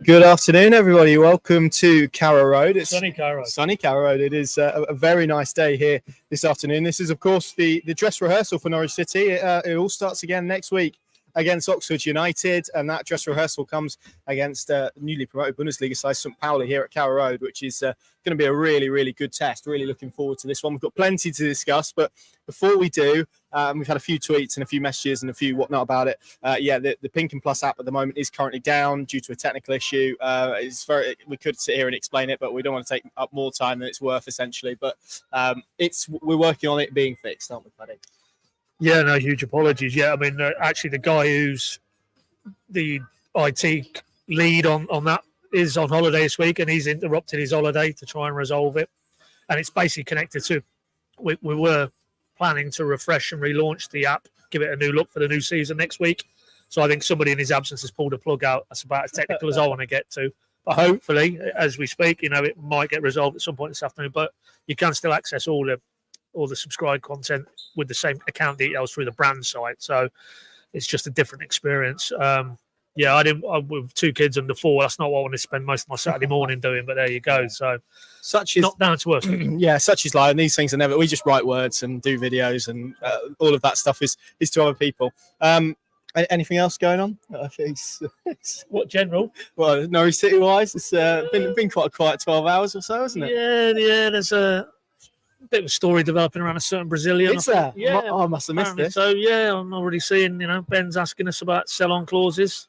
Good afternoon, everybody. Welcome to Carrow Road. It's sunny Carrow Road. Sunny Carrow Road. It is a very nice day here this afternoon. This is, of course, the dress rehearsal for Norwich City. It all starts again next week against Oxford United, and that dress rehearsal comes against newly promoted Bundesliga side St. Pauli here at Carrow Road, which is going to be a really, really good test. Really looking forward to this one. We've got plenty to discuss, but before we do, we've had a few tweets and a few messages and a few whatnot about it. The Pink and Plus app at the moment is currently down due to a technical issue. We could sit here and explain it, but we don't want to take up more time than it's worth, essentially. But we're working on it being fixed, aren't we, Paddy? Yeah, no, huge apologies. Yeah, I mean, actually, the guy who's the IT lead on that is on holiday this week, and he's interrupted his holiday to try and resolve it. And it's basically connected to, we were planning to refresh and relaunch the app, give it a new look for the new season next week. So I think somebody in his absence has pulled a plug out. That's about as technical as I want to get to. But hopefully, as we speak, it might get resolved at some point this afternoon. But you can still access all the subscribed content with the same account details through the brand site. So it's just a different experience. With two kids under 4, that's not what I want to spend most of my Saturday morning doing, but there you go. So such is not down to us. Yeah, such is life. And these things are never, we just write words and do videos, and all of that stuff is to other people. Anything else going on? What general? Well, Norwich City wise, it's been quite a quiet 12 hours or so, hasn't it? Yeah, there's a bit of a story developing around a certain Brazilian. It's there? Yeah. I must have missed this. So, yeah, I'm already seeing, Ben's asking us about sell-on clauses.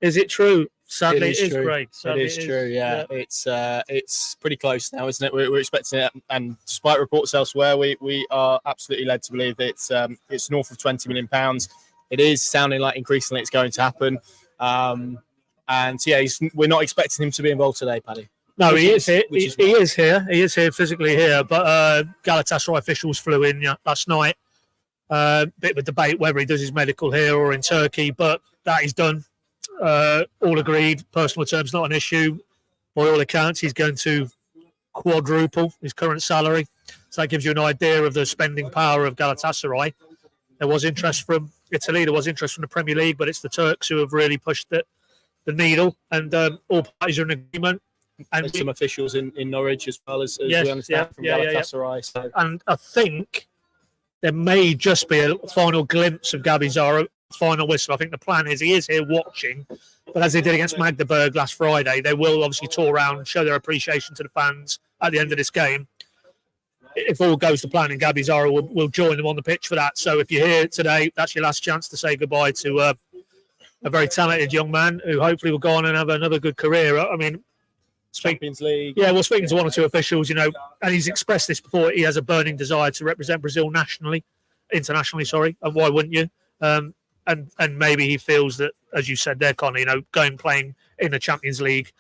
Is it true? Sadly, it is great. It is true, yeah. It's pretty close now, isn't it? We're expecting it, and despite reports elsewhere, we are absolutely led to believe that it's north of £20 million. It is sounding like increasingly it's going to happen. We're not expecting him to be involved today, Paddy. No, he is here. He is here. He is here, physically here. But Galatasaray officials flew in last night. Bit of a debate whether he does his medical here or in Turkey, but that is done. All agreed. Personal terms not an issue. By all accounts, he's going to quadruple his current salary. So that gives you an idea of the spending power of Galatasaray. There was interest from Italy. There was interest from the Premier League, but it's the Turks who have really pushed the needle, and all parties are in agreement. And some officials in Norwich as well as we understand from Galatasaray. Yeah. So. And I think there may just be a final glimpse of Gabriell Sara, final whistle. I think the plan is he is here watching, but as they did against Magdeburg last Friday, they will obviously tour around and show their appreciation to the fans at the end of this game. If all goes to plan, and Gabriell Sara will join them on the pitch for that. So if you're here today, that's your last chance to say goodbye to a very talented young man who hopefully will go on and have another good career. I mean, Champions League. Yeah, we're speaking to one or two officials, and he's expressed this before. He has a burning desire to represent Brazil internationally, and why wouldn't you? And maybe he feels that, as you said there, Connie, going playing in the Champions League,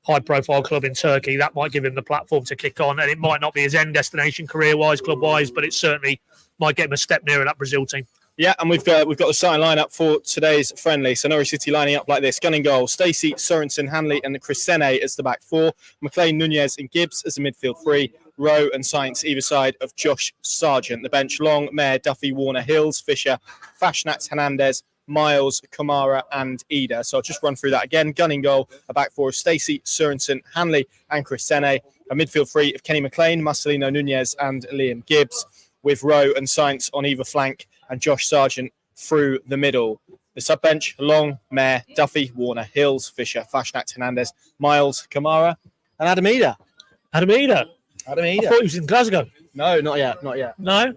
high-profile club in Turkey, that might give him the platform to kick on, and it might not be his end destination career-wise, club-wise, but it certainly might get him a step nearer that Brazil team. Yeah, and we've got the starting lineup for today's friendly. So Norwich City lining up like this: gunning goal, Stacey, Sorensen, Hanley, and Chris Sene as the back 4. McLean, Nunez, and Gibbs as the midfield 3. Rowe and Sainz either side of Josh Sargent. The bench: Long, Mayer, Duffy, Warner, Hills, Fisher, Fashnats, Hernandez, Miles, Kamara, and Idah. So I'll just run through that again. Gunning goal, a back 4 of Stacey, Sorensen, Hanley, and Chris Sene. A midfield 3 of Kenny McLean, Marcelino Nunez, and Liam Gibbs, with Rowe and Sainz on either flank, and Josh Sargent through the middle. The sub-bench: Long, Mayer, Duffy, Warner, Hills, Fisher, Fashnats, Hernandez, Miles, Kamara, and Adam Idah. I thought he was in Glasgow. No, not yet. No?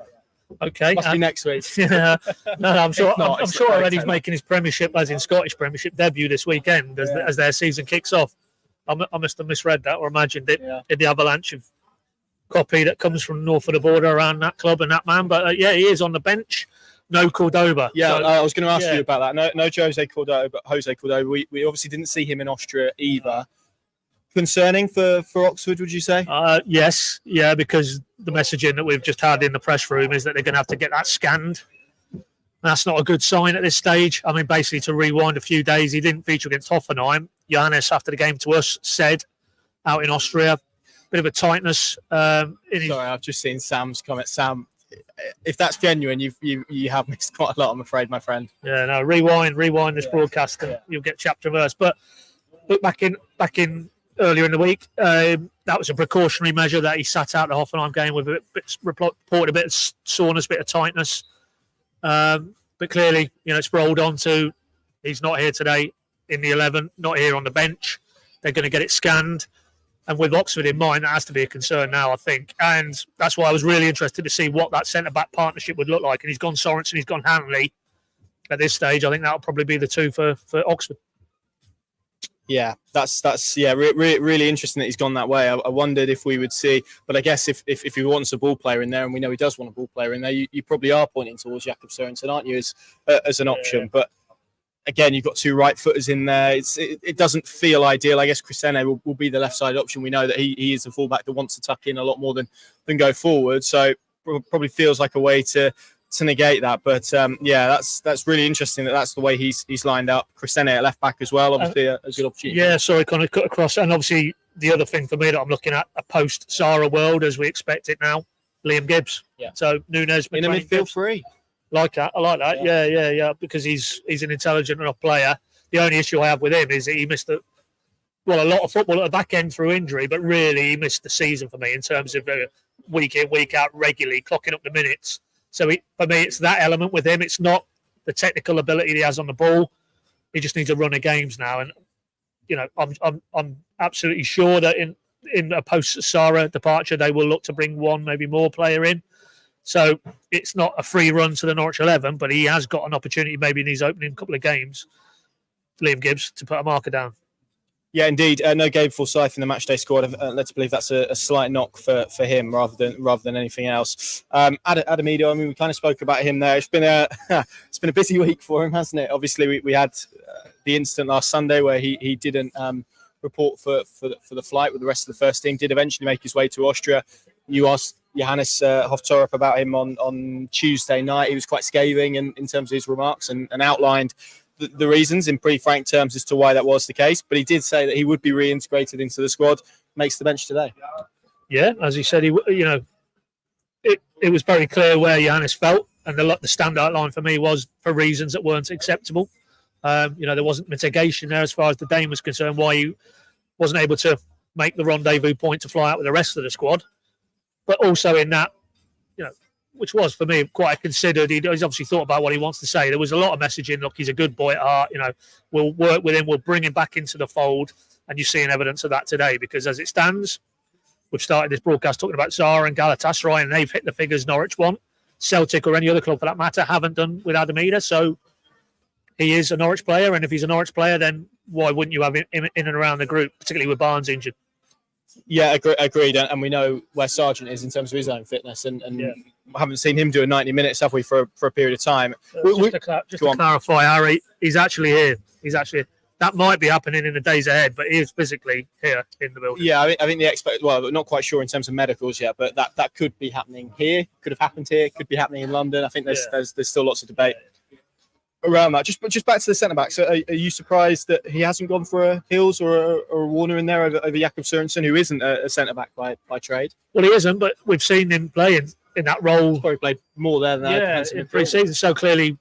Okay. Must be next week. Yeah. No, I'm sure already he's making his Premiership, as in Scottish Premiership, debut this weekend as their season kicks off. I must have misread that or imagined it in the avalanche of copy that comes from north of the border around that club and that man. But he is on the bench. No Cordoba. Yeah, I was going to ask you about that. No Jose Cordoba. We obviously didn't see him in Austria either. Concerning for Oxford, would you say? Yes. Yeah, because the messaging that we've just had in the press room is that they're going to have to get that scanned. That's not a good sign at this stage. I mean, basically, to rewind a few days, he didn't feature against Hoffenheim. Johannes, after the game to us, said out in Austria, bit of a tightness. Sorry, I've just seen Sam's comment. Sam, if that's genuine, you have missed quite a lot, I'm afraid, my friend. Yeah, no, rewind this broadcast and you'll get chapter and verse. But Look back in earlier in the week. That was a precautionary measure that he sat out the Hoffenheim game with reported a bit of soreness, a bit of tightness. But clearly, it's rolled on to he's not here today in the 11, not here on the bench. They're going to get it scanned. And with Oxford in mind, that has to be a concern now, I think. And that's why I was really interested to see what that centre-back partnership would look like. And he's gone Sorensen, he's gone Hanley. At this stage, I think that'll probably be the two for Oxford. Yeah, that's really interesting that he's gone that way. I wondered if we would see, but I guess if he wants a ball player in there, and we know he does want a ball player in there, you probably are pointing towards Jakob Sorensen, aren't you, as an option? Yeah. But again, you've got two right footers in there. It doesn't feel ideal. I guess Chrisene will be the left side option. We know that he is a fullback that wants to tuck in a lot more than go forward. So probably feels like a way to negate that. But that's really interesting that's the way he's lined up. Chrisene at left back as well, obviously a good opportunity. Yeah, sorry, kind of cut across. And obviously the other thing for me that I'm looking at, a post Sara world as we expect it now, Liam Gibbs. Yeah. So Nunez in a midfield three. Like that. I like that. Yeah. Because he's an intelligent enough player. The only issue I have with him is that he missed a lot of football at the back end through injury, but really he missed the season for me in terms of week in, week out, regularly clocking up the minutes. So for me, it's that element with him. It's not the technical ability he has on the ball. He just needs a run of games now. And I'm absolutely sure that in a post Sara departure, they will look to bring one, maybe more player in. So it's not a free run to the Norwich 11, but he has got an opportunity maybe in his opening couple of games, Liam Gibbs, to put a marker down. Yeah, indeed. No Gabe Forsyth in the matchday squad. Let's believe that's a slight knock for him rather than anything else. Adam Idah, I mean, we kind of spoke about him there. It's been a busy week for him, hasn't it? Obviously, we had the incident last Sunday where he didn't report for the flight with the rest of the first team. Did eventually make his way to Austria. You asked Johannes Hoftorp about him on Tuesday night. He was quite scathing in terms of his remarks and outlined the reasons in pretty frank terms as to why that was the case. But he did say that he would be reintegrated into the squad, makes the bench today. Yeah, as he said, it was very clear where Johannes felt, and the standout line for me was for reasons that weren't acceptable. There wasn't mitigation there as far as the Dane was concerned, why he wasn't able to make the rendezvous point to fly out with the rest of the squad. But also in that, which was for me quite considered. He's obviously thought about what he wants to say. There was a lot of messaging. Look, he's a good boy at heart. We'll work with him. We'll bring him back into the fold. And you're seeing evidence of that today because as it stands, we've started this broadcast talking about Zara and Galatasaray, and they've hit the figures Norwich want. Celtic or any other club for that matter haven't done with Adam Idah. So he is a Norwich player. And if he's a Norwich player, then why wouldn't you have him in and around the group, particularly with Barnes injured? Yeah, agreed. And we know where Sargent is in terms of his own fitness. And I haven't seen him doing 90 minutes, have we, for a period of time? Just to clarify, Harry, he's actually here. That might be happening in the days ahead, but he is physically here in the building. Yeah, I think not quite sure in terms of medicals yet, but that could be happening here. Could have happened here. Could be happening in London. I think there's still lots of debate around that. Just back to the centre back. So, are you surprised that he hasn't gone for a Hills or a Warner in there over Jakob Sorensen, who isn't a centre back by trade? Well, he isn't, but we've seen him play in that role. Probably played more there than in pre-season. So clearly,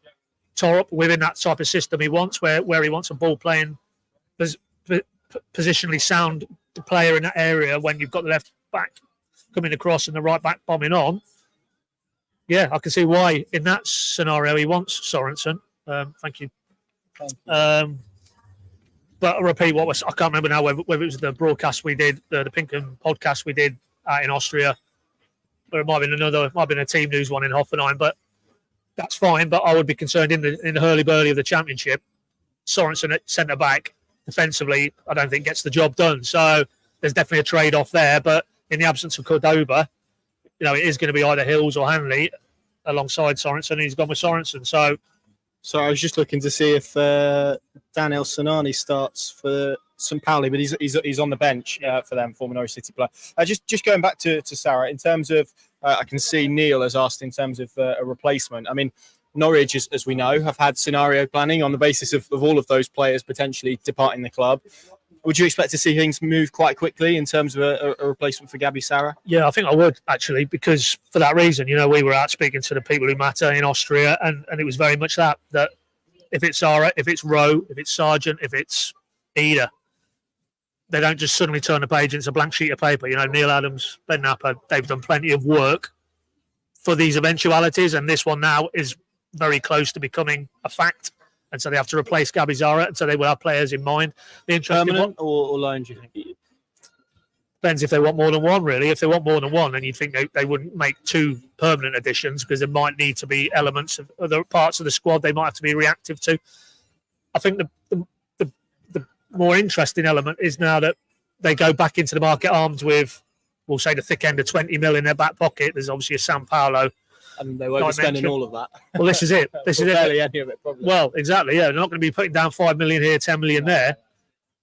tore up within that type of system he wants, where he wants a ball playing, positionally sound player in that area. When you've got the left back coming across and the right back bombing on, I can see why in that scenario he wants Sorensen. Thank you. But I repeat I can't remember now whether it was the broadcast we did, the Pinkham podcast we did in Austria, or it might have been a team news one in Hoffenheim, but that's fine. But I would be concerned in the hurly-burly of the championship, Sorensen at centre back defensively, I don't think gets the job done. So there's definitely a trade-off there. But in the absence of Cordoba, it is going to be either Hills or Hanley alongside Sorensen. He's gone with Sorensen. So I was just looking to see if Daniel Sinani starts for St. Pauli, but he's on the bench for them, former Norwich City player. Just going back to Sara, in terms of, I can see Neil has asked in terms of a replacement. I mean, Norwich, as we know, have had scenario planning on the basis of all of those players potentially departing the club. Would you expect to see things move quite quickly in terms of a replacement for Gabriell Sara? Yeah, I think I would, actually, because for that reason, we were out speaking to the people who matter in Austria, and it was very much that if it's Sara, if it's Rowe, if it's Sargent, if it's Idah, they don't just suddenly turn a page and it's a blank sheet of paper. Neil Adams, Ben Napper, they've done plenty of work for these eventualities, and this one now is very close to becoming a fact. And so they have to replace Gabriell Sara, and so they will have players in mind. The interesting permanent or loan, do you think? Depends if they want more than one, really. If they want more than one, then you'd think they wouldn't make 2 permanent additions, because there might need to be elements of other parts of the squad they might have to be reactive to. I think the more interesting element is now that they go back into the market armed with, we'll say, the thick end of 20 mil in their back pocket. There's obviously a San Paolo. And they won't be spending all of that. Well, this is it. This is barely it. any of it, probably. Well, exactly. Yeah, they're not going to be putting down 5 million here, 10 million there.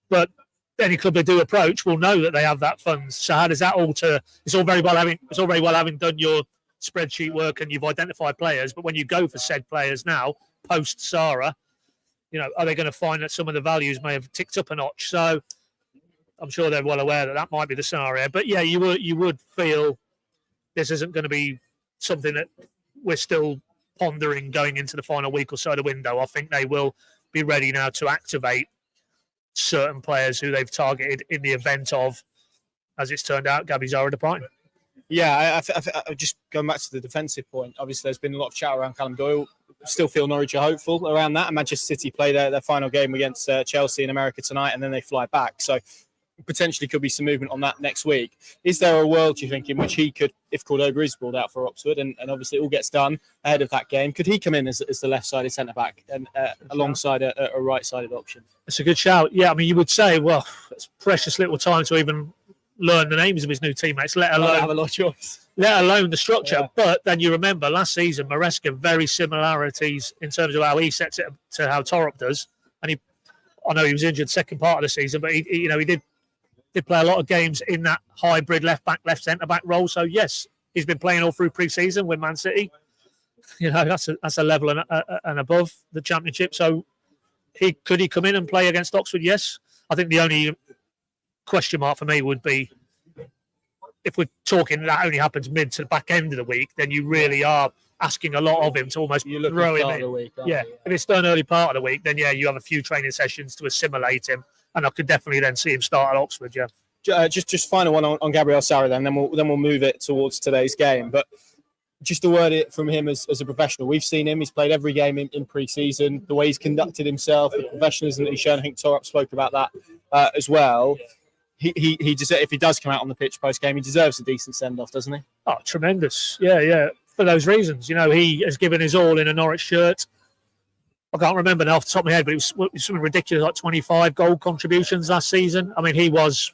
But any club they do approach will know that they have that funds. So how does that alter? It's all very well having done your spreadsheet work and you've identified players. But when you go for said players now, post Sara, are they going to find that some of the values may have ticked up a notch? So I'm sure they're well aware that might be the scenario. But yeah, you would feel this isn't going to be something that we're still pondering going into the final week or so of the window. I think they will be ready now to activate certain players who they've targeted in the event of, as it's turned out, Gabriell Sara departing. Yeah, I just going back to the defensive point. Obviously, there's been a lot of chat around Callum Doyle. Still feel Norwich are hopeful around that. And Manchester City play their final game against Chelsea in America tonight, and then they fly back. So potentially could be some movement on that next week. Is there a world, do you think, in which he could, if Cordoba is ruled out for Oxford, and obviously it all gets done ahead of that game, could he come in as the left-sided centre-back and alongside a right-sided option? It's a good shout. Yeah, I mean, you would say, well, it's precious little time to even learn the names of his new teammates, let alone have a lot of choice. Let alone the structure. Yeah. But then you remember last season, Maresca, very similarities in terms of how he sets it to how Torup does. And I know he was injured second part of the season, but he did play a lot of games in that hybrid left back, left centre back role. So yes, he's been playing all through pre-season with Man City. That's a level and above the Championship. So could he come in and play against Oxford? Yes. I think the only question mark for me would be, if we're talking that only happens mid to the back end of the week, then you really are asking a lot of him to almost throw him in. Week, yeah, you? If it's done early part of the week, then yeah, you have a few training sessions to assimilate him, and I could definitely then see him start at Oxford. Yeah. Just final one on Gabriell Sara, then we'll move it towards today's game. But just a word from him as a professional. We've seen him. He's played every game in pre-season. The way he's conducted himself, the professionalism that he's shown. I think Torup spoke about that as well. He if he does come out on the pitch post game, he deserves a decent send off, doesn't he? Oh, tremendous! Yeah. For those reasons, he has given his all in a Norwich shirt. I can't remember now off the top of my head, but it was something ridiculous, like 25 goal contributions last season. I mean, he was,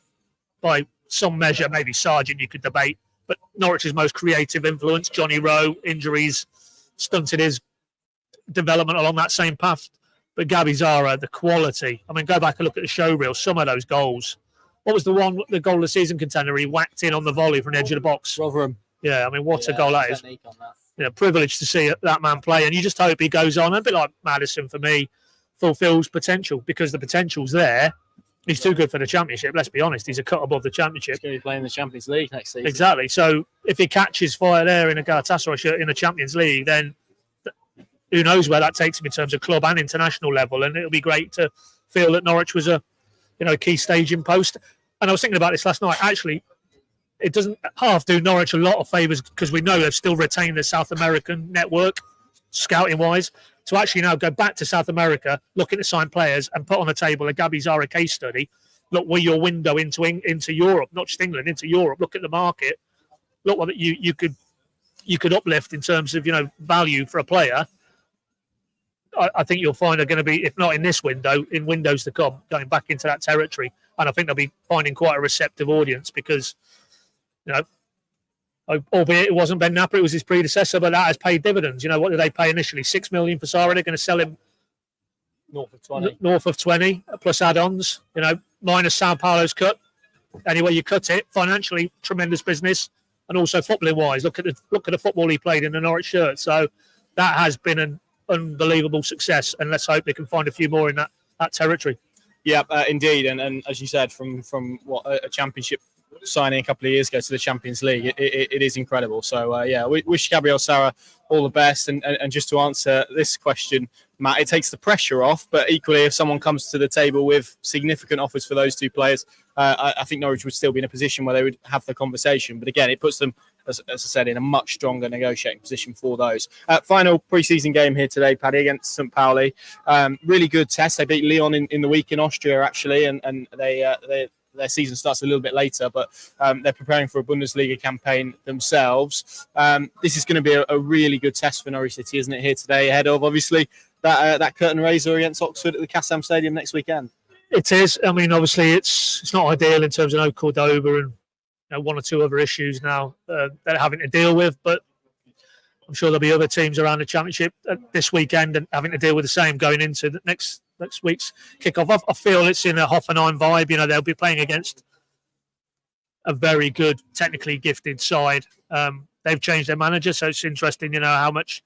by some measure, maybe Sargent you could debate, but Norwich's most creative influence. Johnny Rowe, injuries stunted his development along that same path. But Gabriell Sara, the quality. I mean, go back and look at the show reel. Some of those goals. What was the goal of the season contender? He whacked in on the volley from the edge of the box. Rotherham. Yeah, I mean, what a goal that is. Privileged to see that man play, and you just hope he goes on. A bit like Maddison for me, fulfills potential, because the potential's there. He's too good for the Championship. Let's be honest, he's a cut above the Championship. He's going to be playing the Champions League next season. Exactly. So if he catches fire there in a Galatasaray shirt in the Champions League, then who knows where that takes him in terms of club and international level. And it'll be great to feel that Norwich was a key staging post. And I was thinking about this last night. Actually, it doesn't half do Norwich a lot of favours, because we know they've still retained their South American network, scouting-wise, to actually now go back to South America, looking to sign players and put on the table a Gabriell Sara case study. Look, we're your window into Europe, not just England, into Europe. Look at the market. Look what you could uplift in terms of value for a player. I think you'll find they're going to be, if not in this window, in windows to come, going back into that territory. And I think they'll be finding quite a receptive audience, because, albeit it wasn't Ben Napper, it was his predecessor, but that has paid dividends. What did they pay initially? 6 million for Sara. They're going to sell him north of 20 plus add-ons. Minus Sao Paulo's cut. Anyway, you cut it financially, tremendous business, and also footballing wise. Look at the football he played in the Norwich shirt. So that has been an unbelievable success, and let's hope they can find a few more in that territory. Yeah, indeed, and as you said, from what a Championship signing a couple of years ago to the Champions League, it is incredible. So we wish Gabriell Sara all the best, and just to answer this question Matt, it takes the pressure off. But equally, if someone comes to the table with significant offers for those two players, I think Norwich would still be in a position where they would have the conversation. But again, it puts them, as I said, in a much stronger negotiating position for those. Final pre-season game here today, Paddy, against St. Pauli. Really good test. They beat Lyon in the week in Austria, actually, and their season starts a little bit later, but they're preparing for a Bundesliga campaign themselves. This is going to be a really good test for Norwich City, isn't it, here today, ahead of, obviously, that curtain raiser against Oxford at the Kassam Stadium next weekend. It is. I mean, obviously, it's not ideal in terms of no Cordoba and one or two other issues now they're having to deal with, but I'm sure there'll be other teams around the Championship this weekend and having to deal with the same going into the next week's kickoff. I feel it's in a Hoffenheim vibe. They'll be playing against a very good, technically gifted side. They've changed their manager, so it's interesting, how much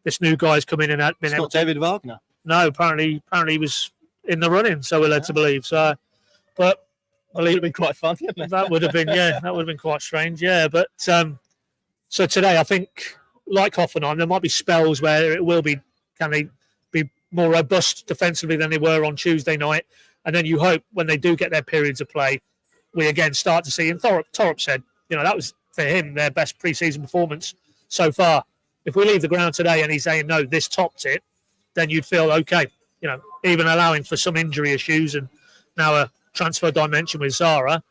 this new guy's come in and been it's able not David Wagner. No, apparently he was in the running, so we're led to believe. So, but that would have been quite fun. That would have been quite strange. Yeah, but so today I think, like Hoffenheim, there might be spells where it will be. Can they be more robust defensively than they were on Tuesday night? And then you hope when they do get their periods of play, we again start to see. And Thorup said, that was for him their best pre-season performance so far. If we leave the ground today and he's saying no, this topped it, then you'd feel okay. Even allowing for some injury issues and now a transfer dimension with Sara,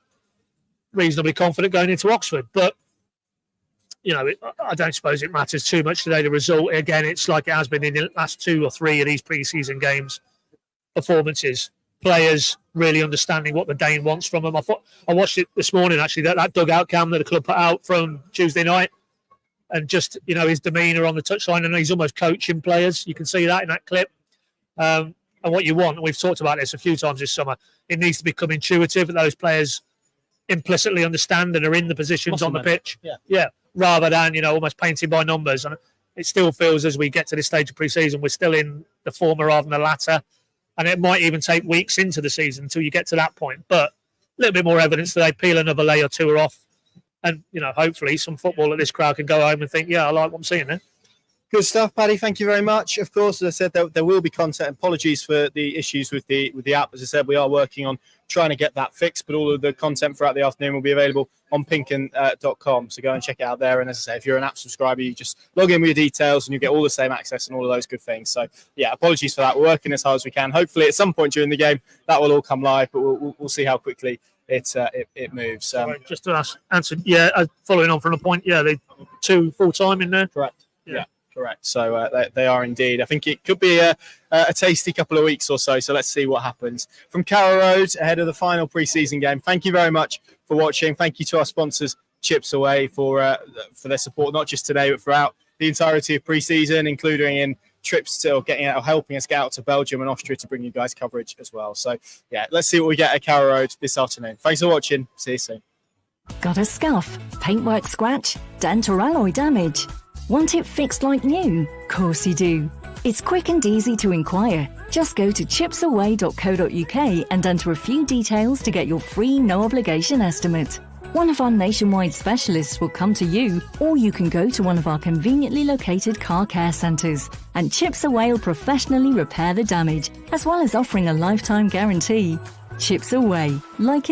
reasonably confident going into Oxford. But I don't suppose it matters too much today. The result, again, it's like it has been in the last 2 or 3 of these pre-season games. Performances, players really understanding what the Dane wants from them. I watched it this morning, actually, that dugout cam that the club put out from Tuesday night. And just, his demeanour on the touchline, and he's almost coaching players. You can see that in that clip. And what you want, and we've talked about this a few times this summer, it needs to become intuitive that those players implicitly understand and are in the positions on the pitch. Yeah. Rather than, almost painting by numbers. And it still feels as we get to this stage of pre-season, we're still in the former rather than the latter. And it might even take weeks into the season until you get to that point. But a little bit more evidence today, peel another layer or two are off. And, hopefully some football that this crowd can go home and think, yeah, I like what I'm seeing there. Good stuff, Paddy. Thank you very much. Of course, as I said, there will be content. Apologies for the issues with the app. As I said, we are working on trying to get that fixed, but all of the content throughout the afternoon will be available on pinken.com. So go and check it out there. And as I say, if you're an app subscriber, you just log in with your details and you get all the same access and all of those good things. So, yeah, apologies for that. We're working as hard as we can. Hopefully, at some point during the game, that will all come live, but we'll see how quickly it moves. Sorry, just to answer, following on from the point, they 2 full-time in there. Correct. Yeah. Correct. So they are indeed. I think it could be a tasty couple of weeks or so. So let's see what happens. From Carrow Road, ahead of the final pre-season game, thank you very much for watching. Thank you to our sponsors, Chips Away, for their support, not just today, but throughout the entirety of pre-season, including in trips to helping us get out to Belgium and Austria to bring you guys coverage as well. So, yeah, let's see what we get at Carrow Road this afternoon. Thanks for watching. See you soon. Got a scuff, paintwork scratch, dent or alloy damage? Want it fixed like new? Course you do. It's quick and easy to inquire. Just go to chipsaway.co.uk and enter a few details to get your free no-obligation estimate. One of our nationwide specialists will come to you, or you can go to one of our conveniently located car care centres, and Chips Away will professionally repair the damage, as well as offering a lifetime guarantee. Chips Away. Like it